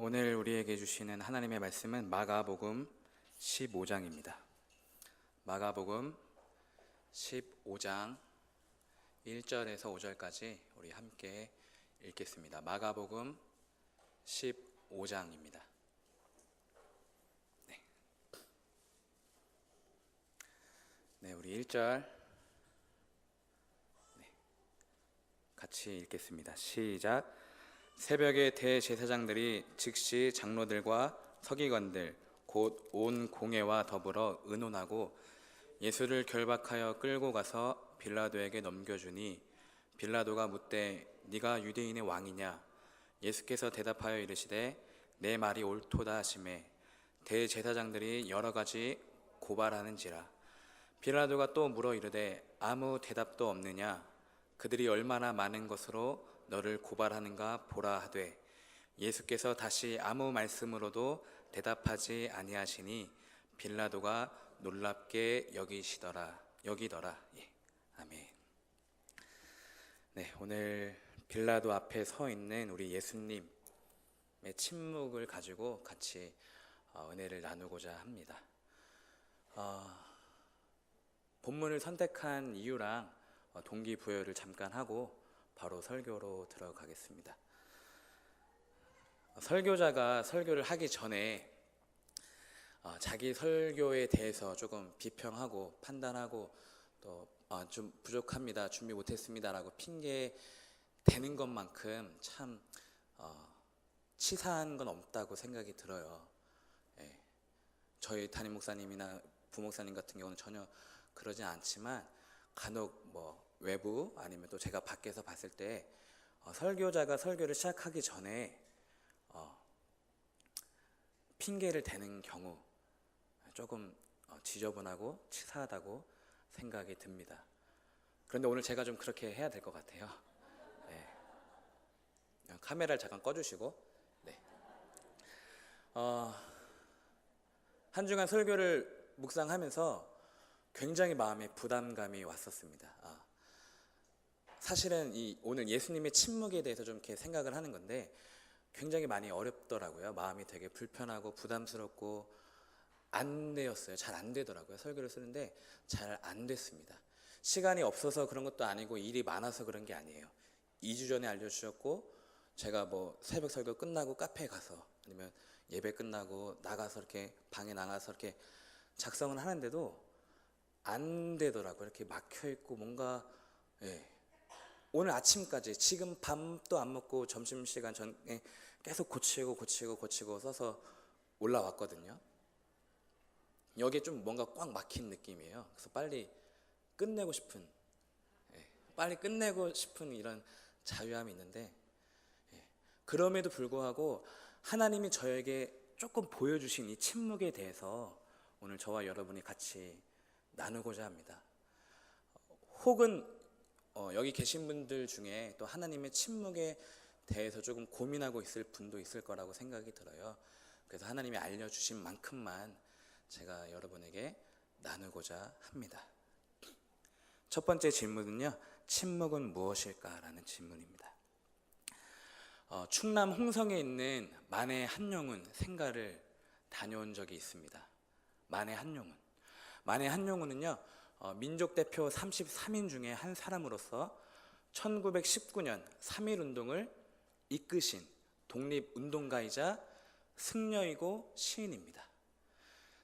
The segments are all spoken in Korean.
오늘 우리에게 주시는 하나님의 말씀은 마가복음 15장입니다. 마가복음 15장 1절에서 5절까지 우리 함께 읽겠습니다. 마가복음 15장입니다. 네, 우리 1절 같이 읽겠습니다. 시작. 새벽에 대제사장들이 즉시 장로들과 서기관들 곧 온 공회와 더불어 의논하고 예수를 결박하여 끌고 가서 빌라도에게 넘겨주니 빌라도가 묻되 네가 유대인의 왕이냐? 예수께서 대답하여 이르시되 내 말이 옳도다 하시매 대제사장들이 여러 가지 고발하는지라. 빌라도가 또 물어 이르되 아무 대답도 없느냐? 그들이 얼마나 많은 것으로 너를 고발하는가 보라 하되 예수께서 다시 아무 말씀으로도 대답하지 아니하시니 빌라도가 놀랍게 여기더라. 아멘. 네, 오늘 빌라도 앞에 서 있는 우리 예수님의 침묵을 가지고 같이 은혜를 나누고자 합니다. 본문을 선택한 이유랑 동기부여를 잠깐 하고 바로 설교로 들어가겠습니다. 설교자가 설교를 하기 전에 자기 설교에 대해서 조금 비평하고 판단하고 또 좀 부족합니다, 준비 못했습니다 라고 핑계 대는 것만큼 참 치사한 건 없다고 생각이 들어요. 저희 담임 목사님이나 부목사님 같은 경우는 전혀 그러진 않지만 간혹 외부 아니면 또 제가 밖에서 봤을 때 설교자가 설교를 시작하기 전에 핑계를 대는 경우 조금 지저분하고 치사하다고 생각이 듭니다. 그런데 오늘 제가 좀 그렇게 해야 될 것 같아요. 카메라를 잠깐 꺼주시고 한 주간 설교를 묵상하면서 굉장히 마음에 부담감이 왔었습니다. 사실은 오늘 예수님의 침묵에 대해서 좀 이렇게 생각을 하는 건데 굉장히 많이 어렵더라고요. 마음이 되게 불편하고 부담스럽고 안 되었어요. 잘 안 되더라고요. 설교를 쓰는데 잘 안 됐습니다. 시간이 없어서 그런 것도 아니고 일이 많아서 그런 게 아니에요. 2주 전에 알려주셨고 제가 새벽 설교 끝나고 카페에 가서 아니면 예배 끝나고 나가서 이렇게 방에 나가서 이렇게 작성을 하는데도 안 되더라고요. 이렇게 막혀있고 뭔가 오늘 아침까지 지금 밤도 안 먹고 점심시간 전에 계속 고치고 써서 올라왔거든요. 여기에 좀 뭔가 꽉 막힌 느낌이에요. 그래서 빨리 끝내고 싶은 이런 자유함이 있는데 그럼에도 불구하고 하나님이 저에게 조금 보여주신 이 침묵에 대해서 오늘 저와 여러분이 같이 나누고자 합니다. 혹은 여기 계신 분들 중에 또 하나님의 침묵에 대해서 조금 고민하고 있을 분도 있을 거라고 생각이 들어요. 그래서 하나님이 알려주신 만큼만 제가 여러분에게 나누고자 합니다. 첫 번째 질문은요, 침묵은 무엇일까라는 질문입니다. 충남 홍성에 있는 만해 한용운 생가를 다녀온 적이 있습니다. 만해 한용운은요, 민족 대표 33인 중에 한 사람으로서 1919년 3.1운동을 이끄신 독립운동가이자 승려이고 시인입니다.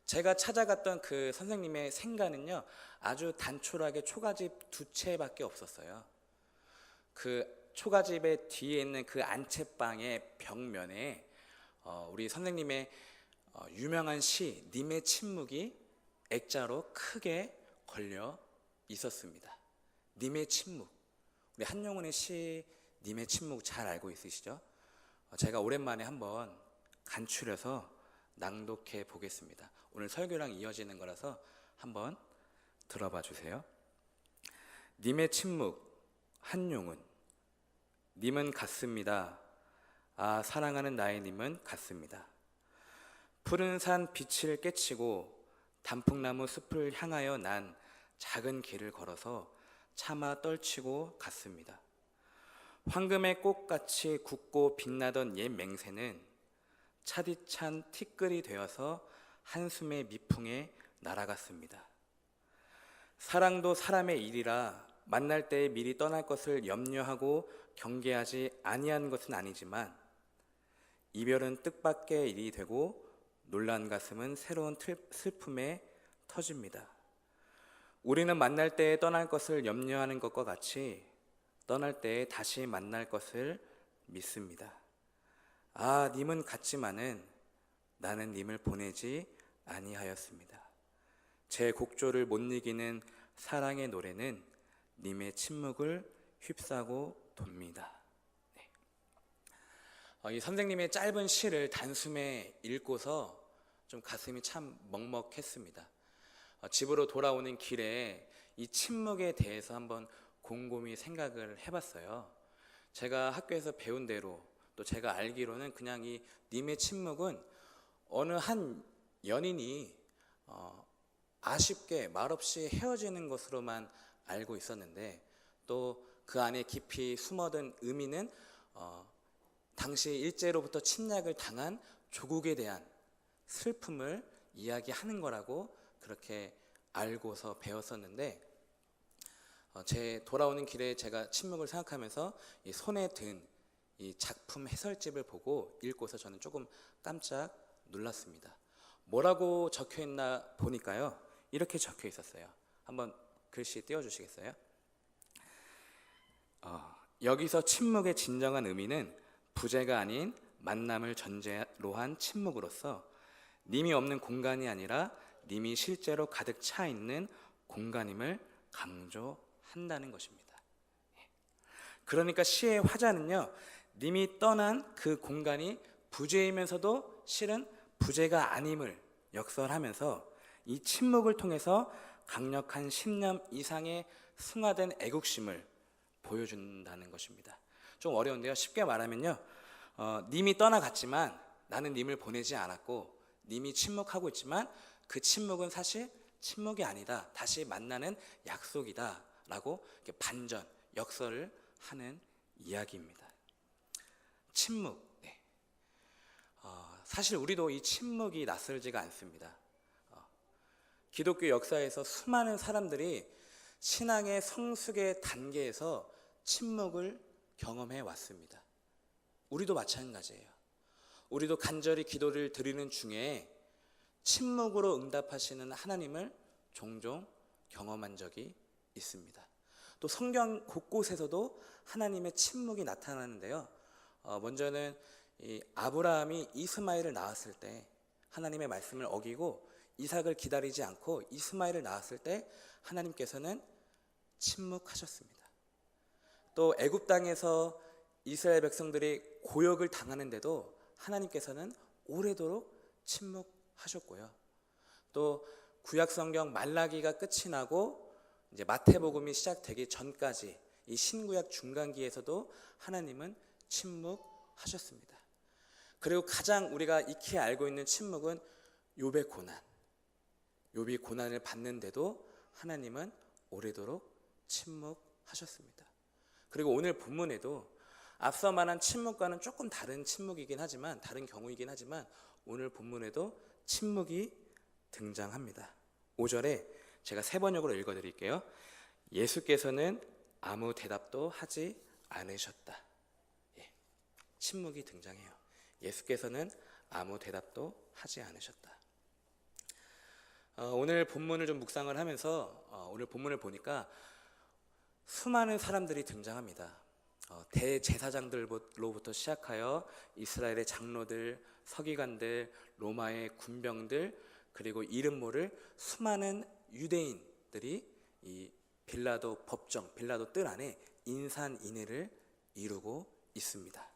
제가 찾아갔던 그 선생님의 생가는요, 아주 단촐하게 초가집 2채밖에 없었어요. 그 초가집의 뒤에 있는 그 안채방의 벽면에 우리 선생님의 유명한 시 님의 침묵이 액자로 크게 걸려 있었습니다. 님의 침묵, 우리 한용운의 시 님의 침묵 잘 알고 있으시죠? 제가 오랜만에 한번 간추려서 낭독해 보겠습니다. 오늘 설교랑 이어지는 거라서 한번 들어봐 주세요. 님의 침묵, 한용운. 님은 같습니다. 사랑하는 나의 님은 같습니다. 푸른 산 빛을 깨치고 단풍나무 숲을 향하여 난 작은 길을 걸어서 차마 떨치고 갔습니다. 황금의 꽃같이 굵고 빛나던 옛 맹세는 차디찬 티끌이 되어서 한숨의 미풍에 날아갔습니다. 사랑도 사람의 일이라 만날 때에 미리 떠날 것을 염려하고 경계하지 아니한 것은 아니지만 이별은 뜻밖의 일이 되고 놀란 가슴은 새로운 슬픔에 터집니다. 우리는 만날 때에 떠날 것을 염려하는 것과 같이 떠날 때에 다시 만날 것을 믿습니다. 아, 님은 갔지만은 나는 님을 보내지 아니하였습니다. 제 곡조를 못 이기는 사랑의 노래는 님의 침묵을 휩싸고 돕니다. 이 선생님의 짧은 시를 단숨에 읽고서 좀 가슴이 참 먹먹했습니다. 집으로 돌아오는 길에 이 침묵에 대해서 한번 곰곰이 생각을 해봤어요. 제가 학교에서 배운 대로 또 제가 알기로는 그냥 이 님의 침묵은 어느 한 연인이 아쉽게 말없이 헤어지는 것으로만 알고 있었는데 또 그 안에 깊이 숨어든 의미는 당시 일제로부터 침략을 당한 조국에 대한 슬픔을 이야기하는 거라고 그렇게 알고서 배웠었는데 제 돌아오는 길에 제가 침묵을 생각하면서 이 손에 든 이 작품 해설집을 보고 읽고서 저는 조금 깜짝 놀랐습니다. 뭐라고 적혀 있나 보니까요, 이렇게 적혀 있었어요. 한번 글씨 띄워주시겠어요? 여기서 침묵의 진정한 의미는 부재가 아닌 만남을 전제로 한 침묵으로서 님이 없는 공간이 아니라 님이 실제로 가득 차 있는 공간임을 강조한다는 것입니다. 그러니까 시의 화자는요, 님이 떠난 그 공간이 부재이면서도 실은 부재가 아님을 역설하면서 이 침묵을 통해서 강력한 신념 이상의 승화된 애국심을 보여준다는 것입니다. 좀 어려운데요. 쉽게 말하면요, 님이 떠나갔지만 나는 님을 보내지 않았고 님이 침묵하고 있지만 그 침묵은 사실 침묵이 아니다, 다시 만나는 약속이다 라고 이렇게 반전, 역설을 하는 이야기입니다. 침묵, 사실 우리도 이 침묵이 낯설지가 않습니다. 기독교 역사에서 수많은 사람들이 신앙의 성숙의 단계에서 침묵을 경험해 왔습니다. 우리도 마찬가지예요. 우리도 간절히 기도를 드리는 중에 침묵으로 응답하시는 하나님을 종종 경험한 적이 있습니다. 또 성경 곳곳에서도 하나님의 침묵이 나타나는데요. 먼저는 이 아브라함이 이스마엘을 낳았을 때 하나님의 말씀을 어기고 이삭을 기다리지 않고 이스마엘을 낳았을 때 하나님께서는 침묵하셨습니다. 또 애굽 땅에서 이스라엘 백성들이 고역을 당하는데도 하나님께서는 오래도록 침묵하셨고요. 또 구약 성경 말라기가 끝이 나고 이제 마태복음이 시작되기 전까지 이 신구약 중간기에서도 하나님은 침묵하셨습니다. 그리고 가장 우리가 익히 알고 있는 침묵은 욥의 고난. 욥이 고난을 받는데도 하나님은 오래도록 침묵하셨습니다. 그리고 오늘 본문에도 앞서 말한 침묵과는 조금 다른 침묵이긴 하지만, 다른 경우이긴 하지만 오늘 본문에도 침묵이 등장합니다. 5절에 제가 세 번역으로 읽어드릴게요. 예수께서는 아무 대답도 하지 않으셨다. 침묵이 등장해요. 예수께서는 아무 대답도 하지 않으셨다. 오늘 본문을 좀 묵상을 하면서 오늘 본문을 보니까 수많은 사람들이 등장합니다. 대제사장들로부터 시작하여 이스라엘의 장로들, 서기관들, 로마의 군병들, 그리고 이름 모를 수많은 유대인들이 이 빌라도 법정, 빌라도 뜰 안에 인산인해를 이루고 있습니다.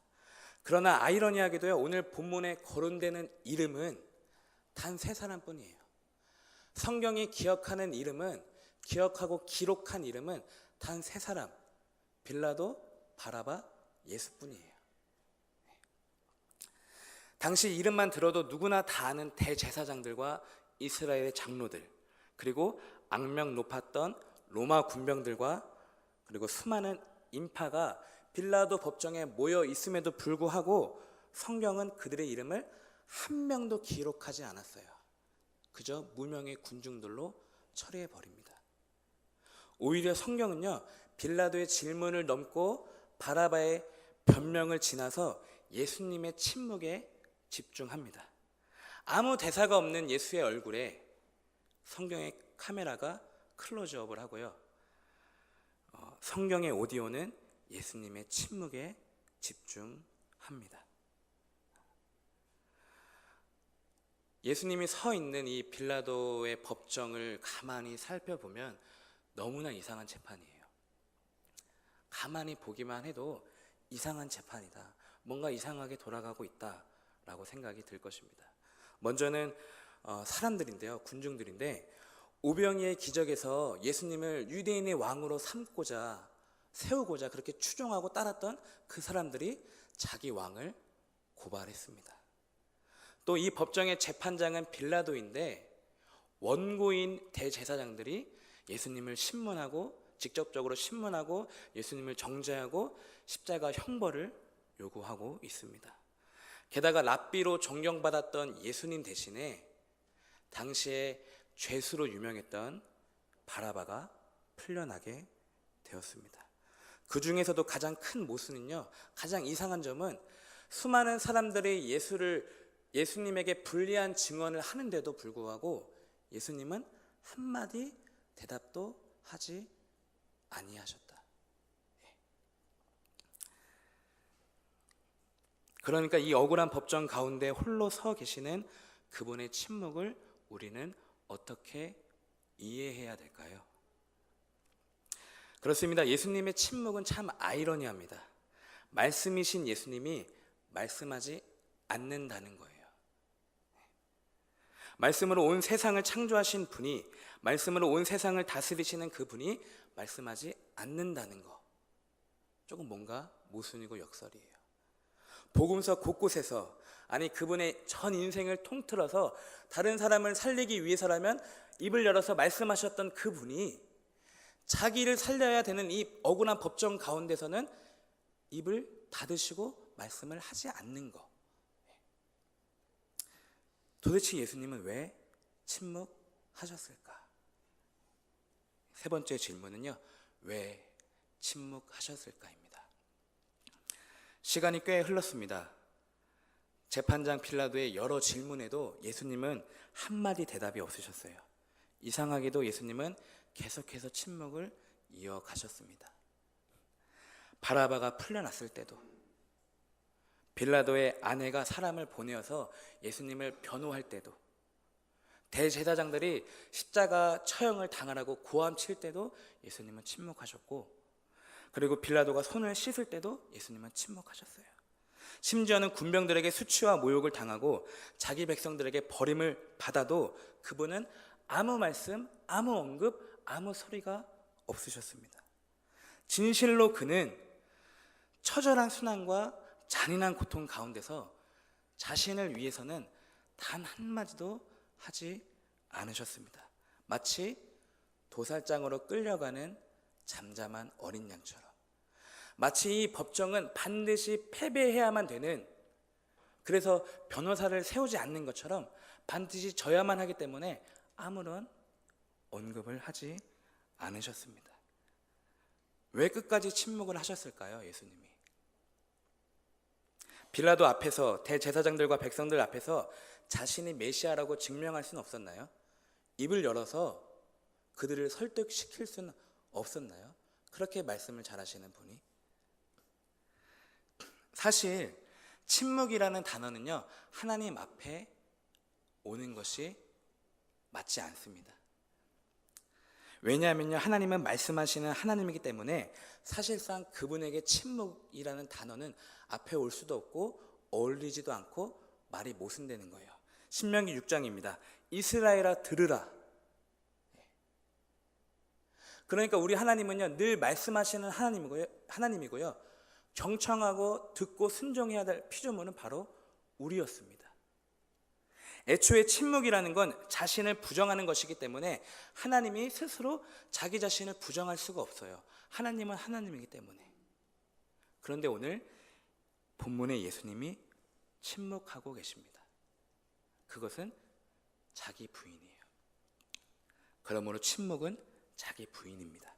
그러나 아이러니하게도요, 오늘 본문에 거론되는 이름은 단 세 사람뿐이에요. 성경이 기억하는 이름은, 기억하고 기록한 이름은 단 세 사람, 빌라도, 바라바, 예수뿐이에요. 당시 이름만 들어도 누구나 다 아는 대제사장들과 이스라엘의 장로들, 그리고 악명 높았던 로마 군병들과 그리고 수많은 인파가 빌라도 법정에 모여 있음에도 불구하고 성경은 그들의 이름을 한 명도 기록하지 않았어요. 그저 무명의 군중들로 처리해 버립니다. 오히려 성경은요, 빌라도의 질문을 넘고 바라바의 변명을 지나서 예수님의 침묵에 집중합니다. 아무 대사가 없는 예수의 얼굴에 성경의 카메라가 클로즈업을 하고요. 성경의 오디오는 예수님의 침묵에 집중합니다. 예수님이 서 있는 이 빌라도의 법정을 가만히 살펴보면 너무나 이상한 재판이에요. 가만히 보기만 해도 이상한 재판이다. 뭔가 이상하게 돌아가고 있다라고 생각이 들 것입니다. 먼저는 사람들인데요, 군중들인데 오병이의 기적에서 예수님을 유대인의 왕으로 세우고자 그렇게 추종하고 따랐던 그 사람들이 자기 왕을 고발했습니다. 또 이 법정의 재판장은 빌라도인데 원고인 대제사장들이 예수님을 직접적으로 신문하고 예수님을 정죄하고 십자가 형벌을 요구하고 있습니다. 게다가 랍비로 존경받았던 예수님 대신에 당시에 죄수로 유명했던 바라바가 풀려나게 되었습니다. 그 중에서도 가장 큰 모순은요, 가장 이상한 점은 수많은 사람들이 예수님에게 불리한 증언을 하는데도 불구하고 예수님은 한마디 대답도 하지 아니하셨다. 그러니까 이 억울한 법정 가운데 홀로 서 계시는 그분의 침묵을 우리는 어떻게 이해해야 될까요? 그렇습니다. 예수님의 침묵은 참 아이러니합니다. 말씀이신 예수님이 말씀하지 않는다는 거예요. 말씀으로 온 세상을 창조하신 분이, 말씀으로 온 세상을 다스리시는 그분이 말씀하지 않는다는 거, 조금 뭔가 모순이고 역설이에요. 복음서 곳곳에서, 아니 그분의 전 인생을 통틀어서 다른 사람을 살리기 위해서라면 입을 열어서 말씀하셨던 그분이 자기를 살려야 되는 이 억울한 법정 가운데서는 입을 닫으시고 말씀을 하지 않는 거. 도대체 예수님은 왜 침묵하셨을까? 세 번째 질문은요, 왜 침묵하셨을까입니다. 시간이 꽤 흘렀습니다. 재판장 빌라도의 여러 질문에도 예수님은 한마디 대답이 없으셨어요. 이상하게도 예수님은 계속해서 침묵을 이어가셨습니다. 바라바가 풀려났을 때도, 빌라도의 아내가 사람을 보내어서 예수님을 변호할 때도, 대제사장들이 십자가 처형을 당하라고 고함 칠 때도 예수님은 침묵하셨고, 그리고 빌라도가 손을 씻을 때도 예수님은 침묵하셨어요. 심지어는 군병들에게 수치와 모욕을 당하고 자기 백성들에게 버림을 받아도 그분은 아무 말씀, 아무 언급, 아무 소리가 없으셨습니다. 진실로 그는 처절한 순환과 잔인한 고통 가운데서 자신을 위해서는 단 한마디도 하지 않으셨습니다. 마치 도살장으로 끌려가는 잠잠한 어린 양처럼, 마치 이 법정은 반드시 패배해야만 되는, 그래서 변호사를 세우지 않는 것처럼 반드시 져야만 하기 때문에 아무런 언급을 하지 않으셨습니다. 왜 끝까지 침묵을 하셨을까요, 예수님이? 빌라도 앞에서, 대제사장들과 백성들 앞에서 자신이 메시아라고 증명할 수는 없었나요? 입을 열어서 그들을 설득시킬 수는 없었나요? 그렇게 말씀을 잘하시는 분이. 사실 침묵이라는 단어는요, 하나님 앞에 오는 것이 맞지 않습니다. 왜냐하면요, 하나님은 말씀하시는 하나님이기 때문에 사실상 그분에게 침묵이라는 단어는 앞에 올 수도 없고 어울리지도 않고 말이 모순되는 거예요. 신명기 6장입니다. 이스라엘아 들으라. 그러니까 우리 하나님은요, 늘 말씀하시는 하나님이고요. 경청하고 듣고 순종해야 될 피조물은 바로 우리였습니다. 애초에 침묵이라는 건 자신을 부정하는 것이기 때문에 하나님이 스스로 자기 자신을 부정할 수가 없어요. 하나님은 하나님이기 때문에. 그런데 오늘 본문의 예수님이 침묵하고 계십니다. 그것은 자기 부인이에요. 그러므로 침묵은 자기 부인입니다.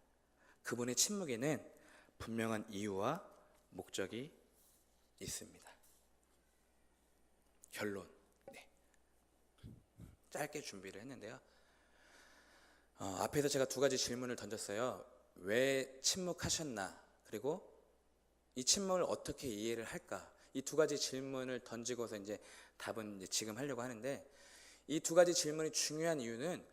그분의 침묵에는 분명한 이유와 목적이 있습니다. 결론. 네. 짧게 준비를 했는데요. 앞에서 제가 두 가지 질문을 던졌어요. 왜 침묵하셨나? 그리고 이 침묵을 어떻게 이해를 할까? 이 두 가지 질문을 던지고서 이제 답은 이제 지금 하려고 하는데, 이 두 가지 질문이 중요한 이유는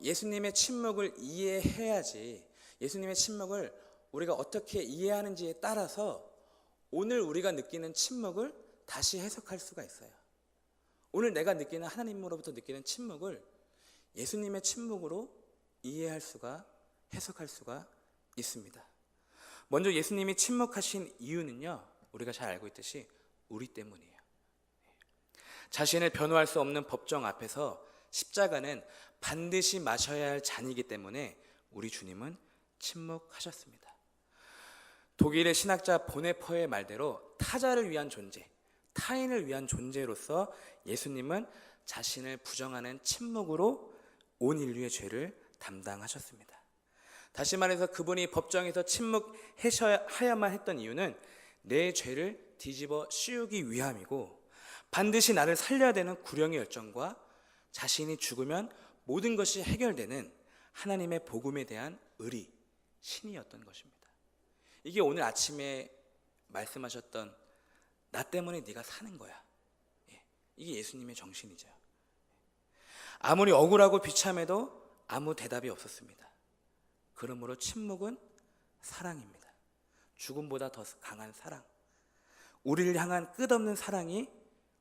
예수님의 침묵을 이해해야지, 예수님의 침묵을 우리가 어떻게 이해하는지에 따라서 오늘 우리가 느끼는 침묵을 다시 해석할 수가 있어요. 오늘 내가 느끼는, 하나님으로부터 느끼는 침묵을 예수님의 침묵으로 이해할 수가, 해석할 수가 있습니다. 먼저 예수님이 침묵하신 이유는요, 우리가 잘 알고 있듯이 우리 때문이에요. 자신을 변호할 수 없는 법정 앞에서 십자가는 반드시 마셔야 할 잔이기 때문에 우리 주님은 침묵하셨습니다. 독일의 신학자 보네퍼의 말대로 타자를 위한 존재, 타인을 위한 존재로서 예수님은 자신을 부정하는 침묵으로 온 인류의 죄를 담당하셨습니다. 다시 말해서 그분이 법정에서 침묵하셔야만 했던 이유는 내 죄를 뒤집어 씌우기 위함이고, 반드시 나를 살려야 되는 구령의 열정과 자신이 죽으면 모든 것이 해결되는 하나님의 복음에 대한 의리, 신이었던 것입니다. 이게 오늘 아침에 말씀하셨던 나 때문에 네가 사는 거야. 이게 예수님의 정신이죠. 아무리 억울하고 비참해도 아무 대답이 없었습니다. 그러므로 침묵은 사랑입니다. 죽음보다 더 강한 사랑, 우리를 향한 끝없는 사랑이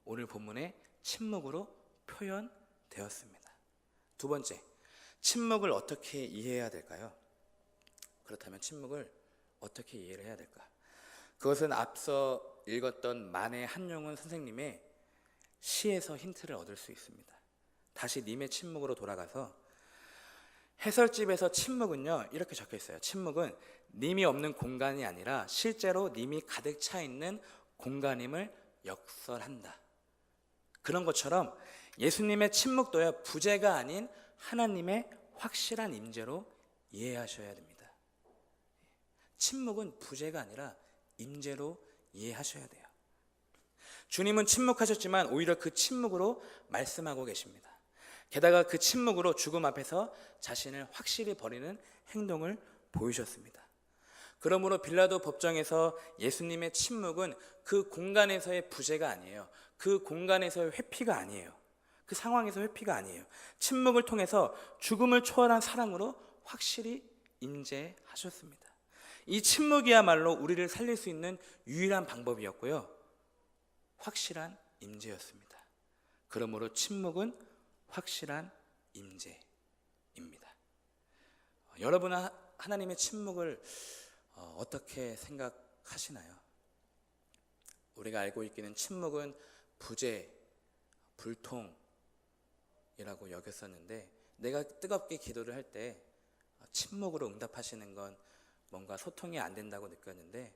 오늘 본문의 침묵으로 표현되었습니다. 두 번째, 침묵을 어떻게 이해해야 될까요? 그렇다면 침묵을 어떻게 이해를 해야 될까? 그것은 앞서 읽었던 만해 한용운 선생님의 시에서 힌트를 얻을 수 있습니다. 다시 님의 침묵으로 돌아가서 해설집에서 침묵은요, 이렇게 적혀 있어요. 침묵은 님이 없는 공간이 아니라 실제로 님이 가득 차 있는 공간임을 역설한다. 그런 것처럼 예수님의 침묵도요, 부재가 아닌 하나님의 확실한 임재로 이해하셔야 됩니다. 침묵은 부재가 아니라 임재로 이해하셔야 돼요. 주님은 침묵하셨지만 오히려 그 침묵으로 말씀하고 계십니다. 게다가 그 침묵으로 죽음 앞에서 자신을 확실히 버리는 행동을 보이셨습니다. 그러므로 빌라도 법정에서 예수님의 침묵은 그 공간에서의 부재가 아니에요. 그 공간에서의 회피가 아니에요. 그 상황에서 회피가 아니에요. 침묵을 통해서 죽음을 초월한 사랑으로 확실히 임재하셨습니다. 이 침묵이야말로 우리를 살릴 수 있는 유일한 방법이었고요, 확실한 임재였습니다. 그러므로 침묵은 확실한 임재입니다. 여러분은 하나님의 침묵을 어떻게 생각하시나요? 우리가 알고 있기는 침묵은 부재, 불통이라고 여겼었는데, 내가 뜨겁게 기도를 할 때 침묵으로 응답하시는 건 뭔가 소통이 안 된다고 느꼈는데,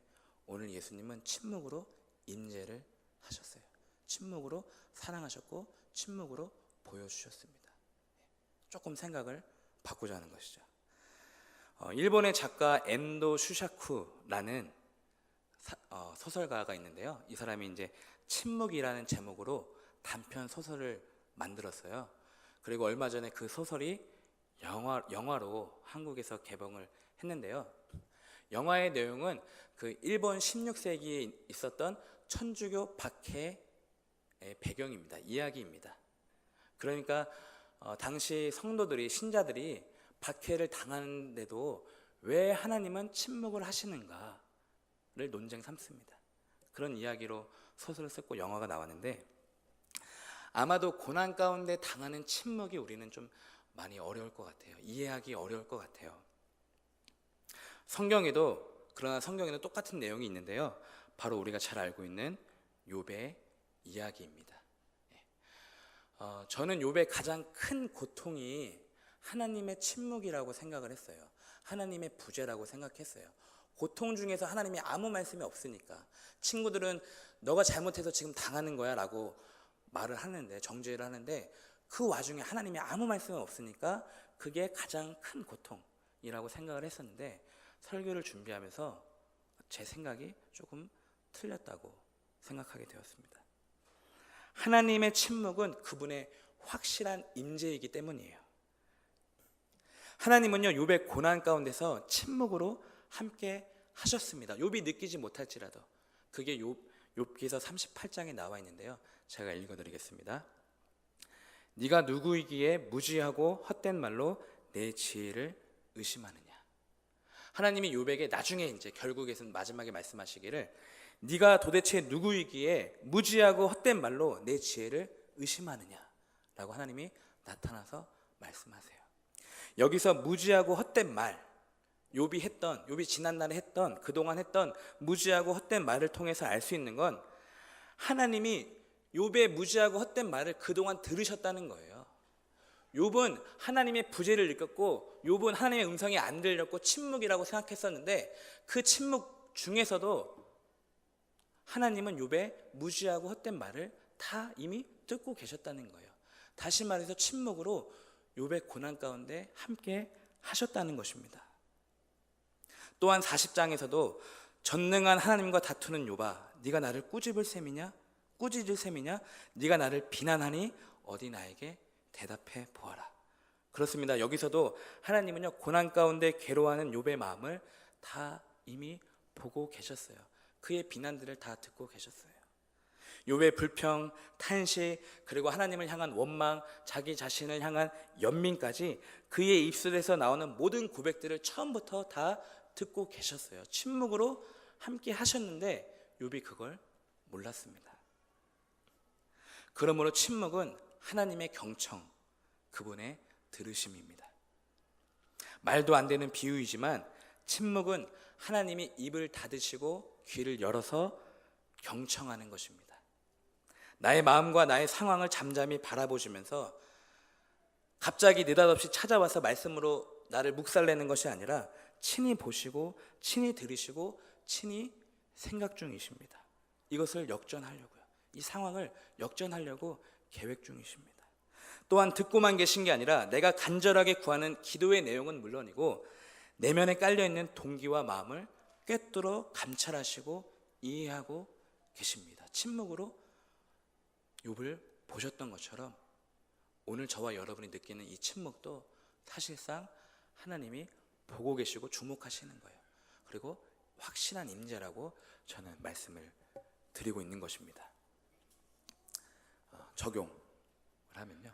오늘 예수님은 침묵으로 임재를 하셨어요. 침묵으로 사랑하셨고 침묵으로 보여주셨습니다. 조금 생각을 바꾸자는 것이죠. 일본의 작가 엔도 슈샤쿠라는 소설가가 있는데요. 이 사람이 이제 침묵이라는 제목으로 단편 소설을 만들었어요. 그리고 얼마 전에 그 소설이 영화로 한국에서 개봉을 했는데요. 영화의 내용은 그 일본 16세기에 있었던 천주교 박해의 배경입니다. 이야기입니다. 그러니까 당시 성도들이, 신자들이 박해를 당하는데도 왜 하나님은 침묵을 하시는가를 논쟁 삼습니다. 그런 이야기로 소설을 썼고 영화가 나왔는데, 아마도 고난 가운데 당하는 침묵이 우리는 좀 많이 어려울 것 같아요. 이해하기 어려울 것 같아요. 그러나 성경에는 똑같은 내용이 있는데요. 바로 우리가 잘 알고 있는 욥의 이야기입니다. 저는 욥의 가장 큰 고통이 하나님의 침묵이라고 생각을 했어요. 하나님의 부재라고 생각했어요. 고통 중에서 하나님이 아무 말씀이 없으니까, 친구들은 너가 잘못해서 지금 당하는 거야 라고 말을 하는데, 정죄를 하는데 그 와중에 하나님이 아무 말씀이 없으니까 그게 가장 큰 고통이라고 생각을 했었는데, 설교를 준비하면서 제 생각이 조금 틀렸다고 생각하게 되었습니다. 하나님의 침묵은 그분의 확실한 임재이기 때문이에요. 하나님은요, 욥의 고난 가운데서 침묵으로 함께 하셨습니다. 욥이 느끼지 못할지라도. 그게 욥기서 38장에 나와 있는데요, 제가 읽어드리겠습니다. 네가 누구이기에 무지하고 헛된 말로 내 지혜를 의심하느냐. 하나님이 욥에게 나중에 이제 결국에는 마지막에 말씀하시기를, 네가 도대체 누구이기에 무지하고 헛된 말로 내 지혜를 의심하느냐라고 하나님이 나타나서 말씀하세요. 여기서 무지하고 헛된 말, 욥이 지난날에 했던, 그동안 했던 무지하고 헛된 말을 통해서 알 수 있는 건, 하나님이 욥의 무지하고 헛된 말을 그동안 들으셨다는 거예요. 욥은 하나님의 부재를 느꼈고, 욥은 하나님의 음성이 안 들렸고 침묵이라고 생각했었는데, 그 침묵 중에서도 하나님은 욥의 무지하고 헛된 말을 다 이미 듣고 계셨다는 거예요. 다시 말해서 침묵으로 욥의 고난 가운데 함께 하셨다는 것입니다. 또한 40장에서도 전능한 하나님과 다투는 욥아, 네가 나를 꾸짖을 셈이냐? 네가 나를 비난하니 어디 나에게 대답해 보아라. 그렇습니다. 여기서도 하나님은요, 고난 가운데 괴로워하는 욥의 마음을 다 이미 보고 계셨어요. 그의 비난들을 다 듣고 계셨어요. 욥의 불평, 탄식, 그리고 하나님을 향한 원망, 자기 자신을 향한 연민까지 그의 입술에서 나오는 모든 고백들을 처음부터 다 듣고 계셨어요. 침묵으로 함께 하셨는데 욥이 그걸 몰랐습니다. 그러므로 침묵은 하나님의 경청, 그분의 들으심입니다. 말도 안 되는 비유이지만 침묵은 하나님이 입을 닫으시고 귀를 열어서 경청하는 것입니다. 나의 마음과 나의 상황을 잠잠히 바라보시면서 갑자기 느닷없이 찾아와서 말씀으로 나를 묵살내는 것이 아니라 친히 보시고 친히 들으시고 친히 생각 중이십니다. 이것을 역전하려고요. 이 상황을 역전하려고 계획 중이십니다. 또한 듣고만 계신 게 아니라 내가 간절하게 구하는 기도의 내용은 물론이고 내면에 깔려있는 동기와 마음을 꿰뚫어 감찰하시고 이해하고 계십니다. 침묵으로 욥을 보셨던 것처럼 오늘 저와 여러분이 느끼는 이 침묵도 사실상 하나님이 보고 계시고 주목하시는 거예요. 그리고 확실한 임재라고 저는 말씀을 드리고 있는 것입니다. 적용을 하면요,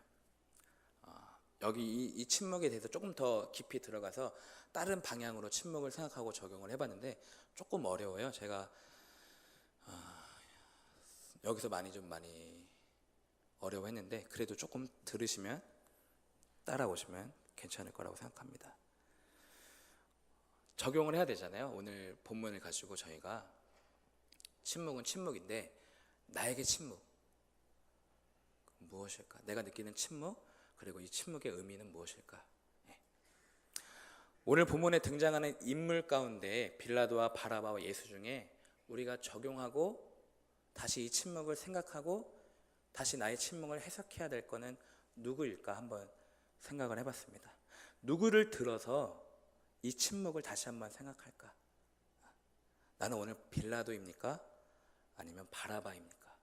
여기 이 침묵에 대해서 조금 더 깊이 들어가서 다른 방향으로 침묵을 생각하고 적용을 해봤는데 조금 어려워요. 제가 여기서 많이 어려워했는데 그래도 조금 들으시면 따라오시면 괜찮을 거라고 생각합니다. 적용을 해야 되잖아요. 오늘 본문을 가지고 저희가 침묵은 침묵인데 나에게 침묵 무엇일까? 내가 느끼는 침묵, 그리고 이 침묵의 의미는 무엇일까? 오늘 본문에 등장하는 인물 가운데 빌라도와 바라바와 예수 중에 우리가 적용하고 다시 이 침묵을 생각하고 다시 나의 침묵을 해석해야 될 거는 누구일까 한번 생각을 해봤습니다. 누구를 들어서 이 침묵을 다시 한번 생각할까? 나는 오늘 빌라도입니까? 아니면 바라바입니까?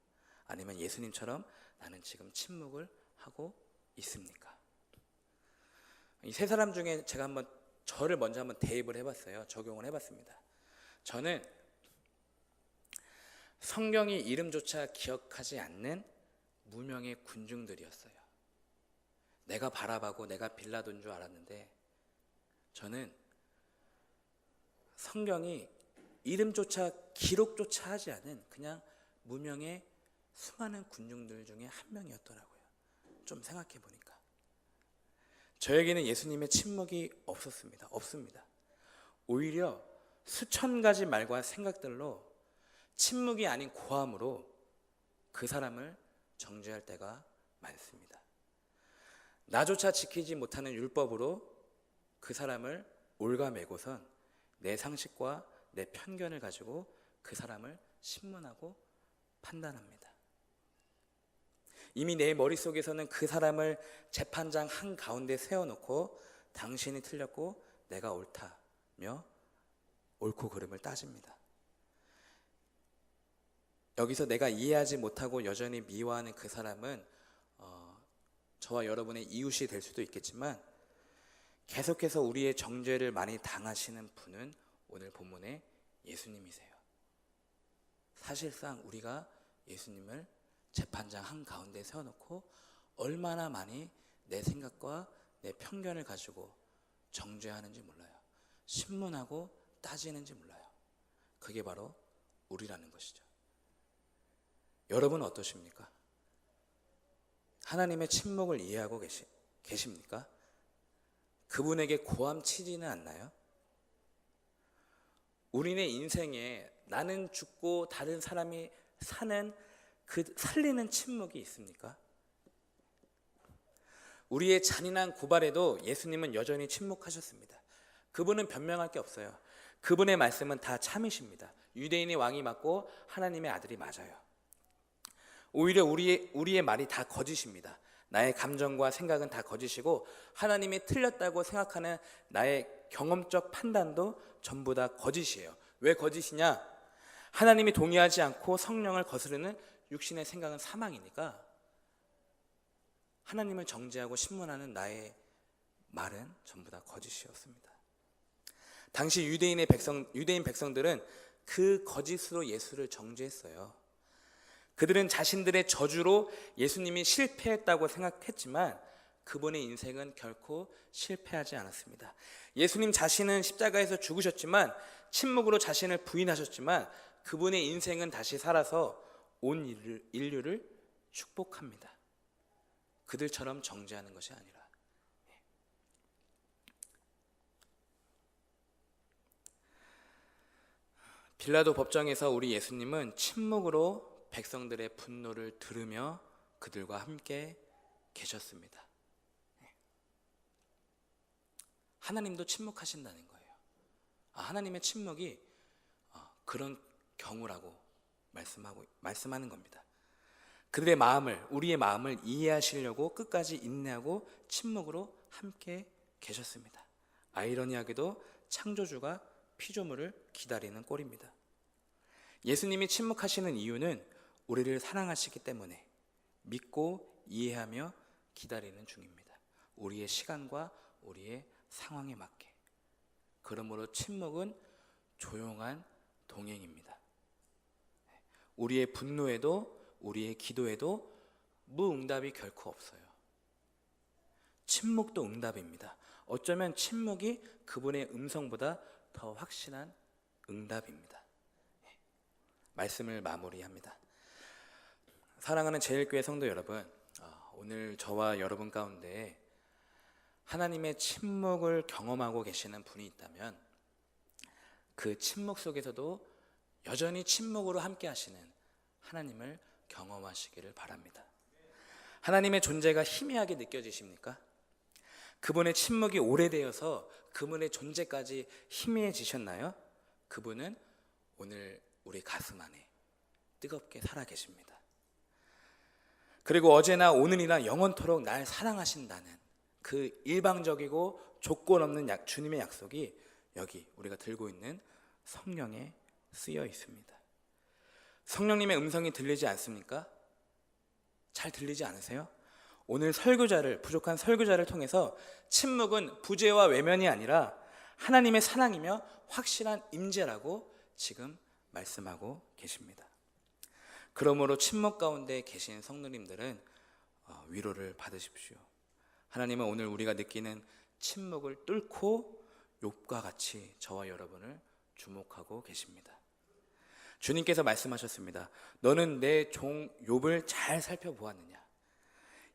아니면 예수님처럼 나는 지금 침묵을 하고 있습니까? 이 세 사람 중에 제가 저를 먼저 한번 대입을 해봤어요. 적용을 해봤습니다. 저는 성경이 이름조차 기억하지 않는 무명의 군중들이었어요. 내가 바라바고 내가 빌라도인 줄 알았는데 저는 성경이 이름조차 기록조차 하지 않은 그냥 무명의 수많은 군중들 중에 한 명이었더라고요. 좀 생각해 보니까 저에게는 예수님의 침묵이 없습니다. 오히려 수천 가지 말과 생각들로 침묵이 아닌 고함으로 그 사람을 정죄할 때가 많습니다. 나조차 지키지 못하는 율법으로 그 사람을 올가매고선 내 상식과 내 편견을 가지고 그 사람을 신문하고 판단합니다. 이미 내 머릿속에서는 그 사람을 재판장 한가운데 세워놓고 당신이 틀렸고 내가 옳다며 옳고 그름을 따집니다. 여기서 내가 이해하지 못하고 여전히 미워하는 그 사람은 저와 여러분의 이웃이 될 수도 있겠지만 계속해서 우리의 정죄를 많이 당하시는 분은 오늘 본문의 예수님이세요. 사실상 우리가 예수님을 재판장 한가운데 세워놓고 얼마나 많이 내 생각과 내 편견을 가지고 정죄하는지 몰라요. 신문하고 따지는지 몰라요. 그게 바로 우리라는 것이죠. 여러분은 어떠십니까? 하나님의 침묵을 이해하고 계십니까? 그분에게 고함치지는 않나요? 우리네 인생에 나는 죽고 다른 사람이 사는 그 살리는 침묵이 있습니까? 우리의 잔인한 고발에도 예수님은 여전히 침묵하셨습니다. 그분은 변명할 게 없어요. 그분의 말씀은 다 참이십니다. 유대인의 왕이 맞고 하나님의 아들이 맞아요. 오히려 우리의 말이 다 거짓입니다. 나의 감정과 생각은 다 거짓이고 하나님이 틀렸다고 생각하는 나의 경험적 판단도 전부 다 거짓이에요. 왜 거짓이냐? 하나님이 동의하지 않고 성령을 거스르는 육신의 생각은 사망이니까 하나님을 정죄하고 신문하는 나의 말은 전부 다 거짓이었습니다. 당시 유대인 백성들은 그 거짓으로 예수를 정죄했어요. 그들은 자신들의 저주로 예수님이 실패했다고 생각했지만 그분의 인생은 결코 실패하지 않았습니다. 예수님 자신은 십자가에서 죽으셨지만 침묵으로 자신을 부인하셨지만 그분의 인생은 다시 살아서 온 인류를 축복합니다. 그들처럼 정죄하는 것이 아니라. 빌라도 법정에서 우리 예수님은 침묵으로 백성들의 분노를 들으며 그들과 함께 계셨습니다. 하나님도 침묵하신다는 거예요. 하나님의 침묵이 그런 경우라고 말씀하는 겁니다. 그들의 마음을, 우리의 마음을 이해하시려고 끝까지 인내하고 침묵으로 함께 계셨습니다. 아이러니하게도 창조주가 피조물을 기다리는 꼴입니다. 예수님이 침묵하시는 이유는 우리를 사랑하시기 때문에 믿고 이해하며 기다리는 중입니다. 우리의 시간과 우리의 상황에 맞게. 그러므로 침묵은 조용한 동행입니다. 우리의 분노에도 우리의 기도에도 무응답이 결코 없어요. 침묵도 응답입니다. 어쩌면 침묵이 그분의 음성보다 더 확실한 응답입니다. 말씀을 마무리합니다. 사랑하는 제일교회 성도 여러분, 오늘 저와 여러분 가운데 하나님의 침묵을 경험하고 계시는 분이 있다면 그 침묵 속에서도 여전히 침묵으로 함께 하시는 하나님을 경험하시기를 바랍니다. 하나님의 존재가 희미하게 느껴지십니까? 그분의 침묵이 오래되어서 그분의 존재까지 희미해지셨나요? 그분은 오늘 우리 가슴 안에 뜨겁게 살아 계십니다. 그리고 어제나 오늘이나 영원토록 날 사랑하신다는 그 일방적이고 조건 없는 주님의 약속이 여기 우리가 들고 있는 성령에 쓰여 있습니다. 성령님의 음성이 들리지 않습니까? 잘 들리지 않으세요? 오늘 부족한 설교자를 통해서 침묵은 부재와 외면이 아니라 하나님의 사랑이며 확실한 임재라고 지금 말씀하고 계십니다. 그러므로 침묵 가운데 계신 성도님들은 위로를 받으십시오. 하나님은 오늘 우리가 느끼는 침묵을 뚫고 욥과 같이 저와 여러분을 주목하고 계십니다. 주님께서 말씀하셨습니다. 너는 내 종 욥을 잘 살펴보았느냐?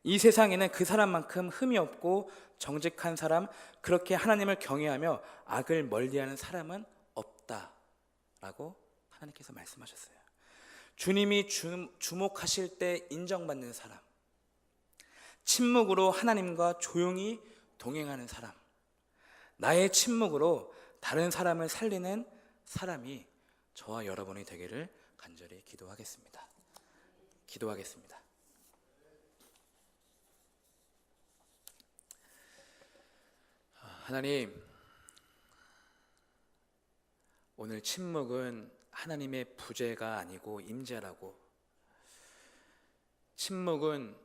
이 세상에는 그 사람만큼 흠이 없고 정직한 사람, 그렇게 하나님을 경외하며 악을 멀리하는 사람은 없다라고 하나님께서 말씀하셨어요. 주님이 주목하실 때 인정받는 사람, 침묵으로 하나님과 조용히 동행하는 사람, 나의 침묵으로 다른 사람을 살리는 사람이 저와 여러분이 되기를 간절히 기도하겠습니다. 기도하겠습니다. 하나님, 오늘 침묵은 하나님의 부재가 아니고 임재라고, 침묵은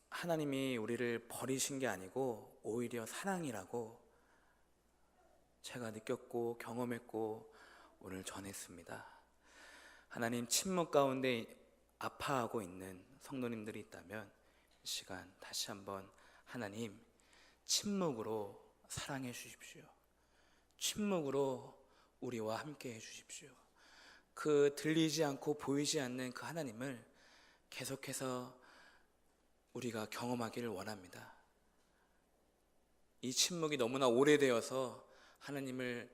하나님이 우리를 버리신 게 아니고 오히려 사랑이라고 제가 느꼈고 경험했고 오늘 전했습니다. 하나님, 침묵 가운데 아파하고 있는 성도님들이 있다면 이 시간 다시 한번 하나님, 침묵으로 사랑해 주십시오. 침묵으로 우리와 함께 해 주십시오. 그 들리지 않고 보이지 않는 그 하나님을 계속해서 우리가 경험하기를 원합니다. 이 침묵이 너무나 오래되어서 하나님을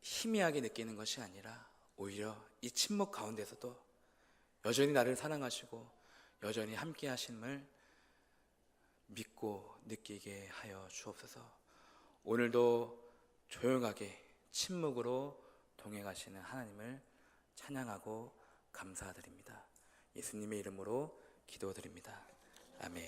희미하게 느끼는 것이 아니라 오히려 이 침묵 가운데서도 여전히 나를 사랑하시고 여전히 함께 하심을 믿고 느끼게 하여 주옵소서. 오늘도 조용하게 침묵으로 동행하시는 하나님을 찬양하고 감사드립니다. 예수님의 이름으로 기도드립니다. 아멘.